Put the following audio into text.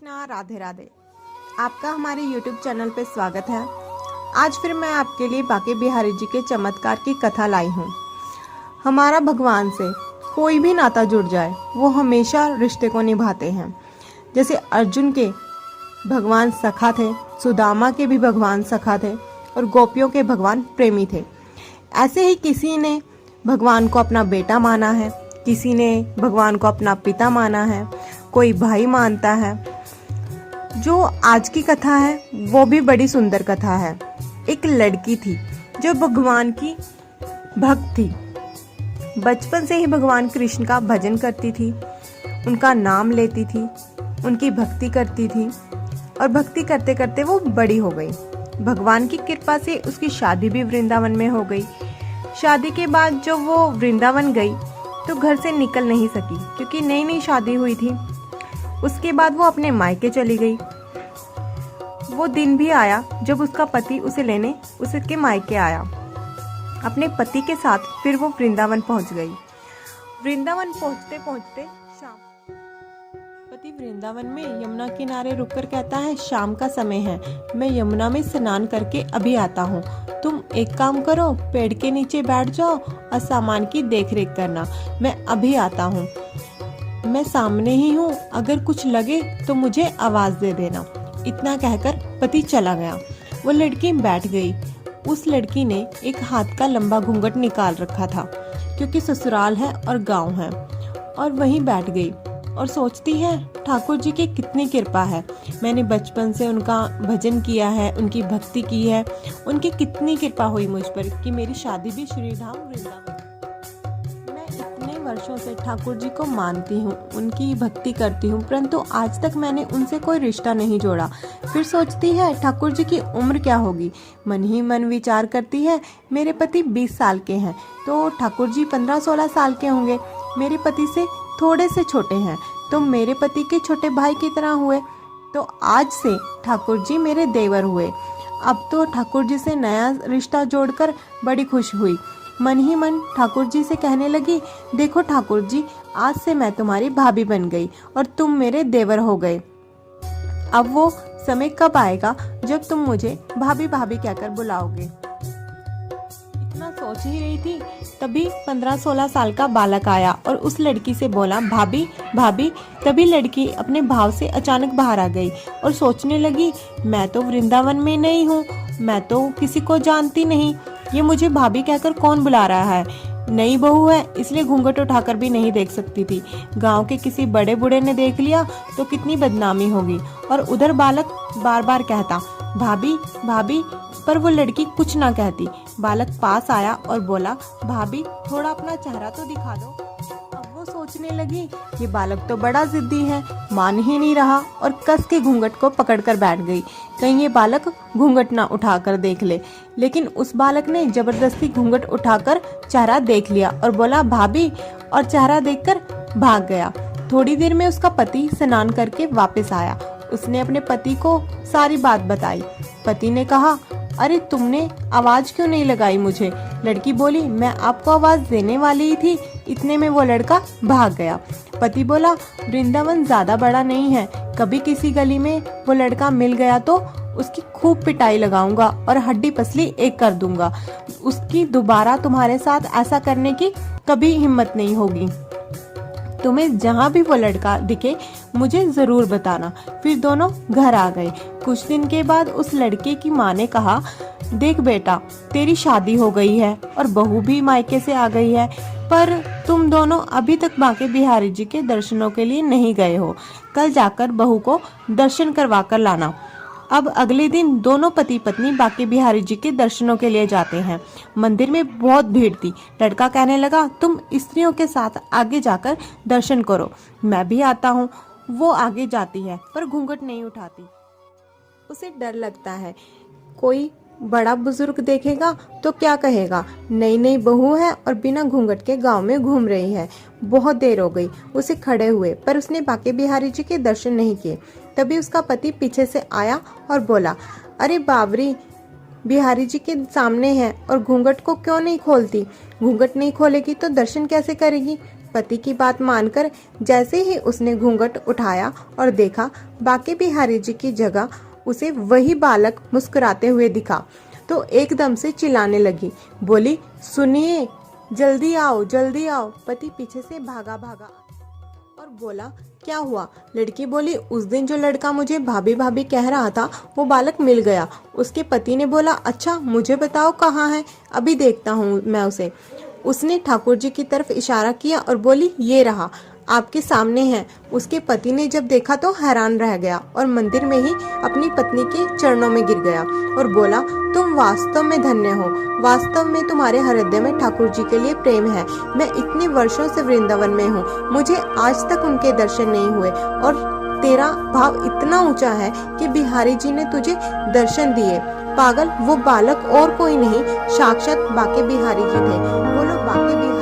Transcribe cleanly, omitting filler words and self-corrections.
कृष्णा, राधे राधे। आपका हमारे YouTube channel पे स्वागत है। आज फिर मैं आपके लिए बांके बिहारी जी के चमत्कार की कथा लाई हूँ। हमारा भगवान से कोई भी नाता जुड़ जाए वो हमेशा रिश्ते को निभाते हैं। जैसे अर्जुन के भगवान सखा थे, सुदामा के भी भगवान सखा थे और गोपियों के भगवान प्रेमी थे। ऐसे ही किसी ने भगवान को अपना बेटा माना है, किसी ने भगवान को अपना पिता माना है, कोई भाई मानता है। जो आज की कथा है वो भी बड़ी सुंदर कथा है। एक लड़की थी जो भगवान की भक्त थी। बचपन से ही भगवान कृष्ण का भजन करती थी, उनका नाम लेती थी, उनकी भक्ति करती थी और भक्ति करते करते वो बड़ी हो गई। भगवान की कृपा से उसकी शादी भी वृंदावन में हो गई। शादी के बाद जब वो वृंदावन गई तो घर से निकल नहीं सकी क्योंकि नई नई शादी हुई थी। उसके बाद वो अपने मायके चली गई। वो दिन भी आया जब उसका पति उसे लेने उसके मायके आया। अपने पति के साथ फिर वो वृंदावन पहुंच गई। वृंदावन पहुंचते पहुंचते शाम। पति वृंदावन में यमुना किनारे रुककर कहता है, शाम का समय है, मैं यमुना में स्नान करके अभी आता हूँ। तुम एक काम करो, पेड़ के नीचे बैठ जाओ और सामान की देखरेख करना, मैं अभी आता हूँ। मैं सामने ही हूँ, अगर कुछ लगे तो मुझे आवाज दे देना। इतना कहकर पति चला गया। वो लड़की बैठ गई। उस लड़की ने एक हाथ का लंबा घूंघट निकाल रखा था क्योंकि ससुराल है और गांव है, और वहीं बैठ गई और सोचती है, ठाकुर जी की कितनी कृपा है। मैंने बचपन से उनका भजन किया है, उनकी भक्ति की है, उनकी कितनी कृपा हुई मुझ पर कि मेरी शादी भी श्री धाम वृंदावन। मैं इतने वर्षों से ठाकुर जी को मानती हूँ, उनकी भक्ति करती हूँ, परंतु आज तक मैंने उनसे कोई रिश्ता नहीं जोड़ा। फिर सोचती है, ठाकुर जी की उम्र क्या होगी। मन ही मन विचार करती है, मेरे पति 20 साल के हैं तो ठाकुर जी 15-16 साल के होंगे। मेरे पति से थोड़े से छोटे हैं तो मेरे पति के छोटे भाई की तरह हुए। तो आज से ठाकुर जी मेरे देवर हुए। अब तो ठाकुर जी से नया रिश्ता जोड़कर बड़ी खुश हुई। मन ही मन ठाकुर जी से कहने लगी, देखो ठाकुर जी, आज से मैं तुम्हारी भाभी बन गई और तुम मेरे देवर हो गए। अब वो समय कब आएगा जब तुम मुझे भाभी भाभी कहकर बुलाओगे। इतना सोच ही रही थी, तभी 15-16 साल का बालक आया और उस लड़की से बोला, भाभी भाभी। तभी लड़की अपने भाव से अचानक बाहर आ गई और सोचने लगी, मैं तो वृंदावन में नहीं हूँ, मैं तो किसी को जानती नहीं, ये मुझे भाभी कहकर कौन बुला रहा है। नई बहू है इसलिए घूंघट उठाकर भी नहीं देख सकती थी। गांव के किसी बड़े बूढ़े ने देख लिया तो कितनी बदनामी होगी। और उधर बालक बार बार कहता, भाभी भाभी, पर वो लड़की कुछ ना कहती। बालक पास आया और बोला, भाभी थोड़ा अपना चेहरा तो दिखा दो। अब वो सोचने लगी, ये बालक तो बड़ा जिद्दी है, मान ही नहीं रहा और कस के घूंघट को पकड़कर बैठ गई, कहीं ये बालक घूंघट ना उठाकर देख ले। लेकिन उस बालक ने जबरदस्ती घूंघट उठाकर चेहरा देख लिया और बोला, भाभी, और चेहरा देखकर भाग गया। थोड़ी देर में उसका पति स्नान करके वापस आया। उसने अपने पति को सारी बात बताई। पति ने कहा, अरे तुमने आवाज क्यों नहीं लगाई मुझे। लड़की बोली, मैं आपको आवाज देने वाली ही थी, इतने में वो लड़का भाग गया। पति बोला, वृंदावन ज्यादा बड़ा नहीं है, कभी किसी गली में वो लड़का मिल गया तो उसकी खूब पिटाई लगाऊंगा और हड्डी पसली एक कर दूंगा। उसकी दोबारा तुम्हारे साथ ऐसा करने की कभी हिम्मत नहीं होगी। तुम्हें जहाँ भी वो लड़का दिखे मुझे जरूर बताना। फिर दोनों घर आ गए। कुछ दिन के बाद उस लड़के की माँ ने कहा, देख बेटा, तेरी शादी हो गई है और बहू भी मायके से आ गई है, पर तुम दोनों अभी तक बांके बिहारी जी के दर्शनों के लिए नहीं गए हो। कल जाकर बहू को दर्शन करवा कर लाना। अब अगले दिन दोनों पति पत्नी बांके बिहारी जी के दर्शनों के लिए जाते हैं। मंदिर में बहुत भीड़ थी। लड़का कहने लगा, तुम स्त्रियों के साथ आगे जाकर दर्शन करो, मैं भी आता हूँ। वो आगे जाती है पर घूंघट नहीं उठाती। उसे डर लगता है, कोई बड़ा बुजुर्ग देखेगा तो क्या कहेगा, नई नई बहू है और बिना घूंघट के गांव में घूम रही है। बहुत देर हो गई उसे खड़े हुए, पर उसने बांके बिहारी जी के दर्शन नहीं किए। तभी उसका पति पीछे से आया और बोला, अरे बाबरी, बिहारी जी के सामने है और घूंघट को क्यों नहीं खोलती। घूंघट नहीं खोलेगी तो दर्शन कैसे करेगी। पति की बात मानकर जैसे ही उसने घूंघट उठाया और देखा, बाके बिहारी जी की जगह उसे वही बालक मुस्कुराते हुए दिखा तो एकदम से चिल्लाने लगी, बोली, सुनिए, जल्दी आओ, जल्दी आओ। पति पीछे से भागा भागा और बोला, क्या हुआ? लड़की बोली, उस दिन जो लड़का मुझे भाभी भाभी कह रहा था वो बालक मिल गया। उसके पति ने बोला, अच्छा मुझे बताओ कहाँ है, अभी देखता हूँ मैं उसे। उसने ठाकुर जी की तरफ इशारा किया और बोली, ये रहा, आपके सामने है। उसके पति ने जब देखा तो हैरान रह गया और मंदिर में ही अपनी पत्नी के चरणों में गिर गया और बोला, तुम वास्तव में धन्य हो, वास्तव में तुम्हारे हृदय में ठाकुर जी के लिए प्रेम है। मैं इतने वर्षों से वृंदावन में हूँ, मुझे आज तक उनके दर्शन नहीं हुए और तेरा भाव इतना ऊंचा है कि बिहारी जी ने तुझे दर्शन दिए। पागल, वो बालक और कोई नहीं, साक्षात बाके बिहारी जी थे। बोलो बाके बिहारी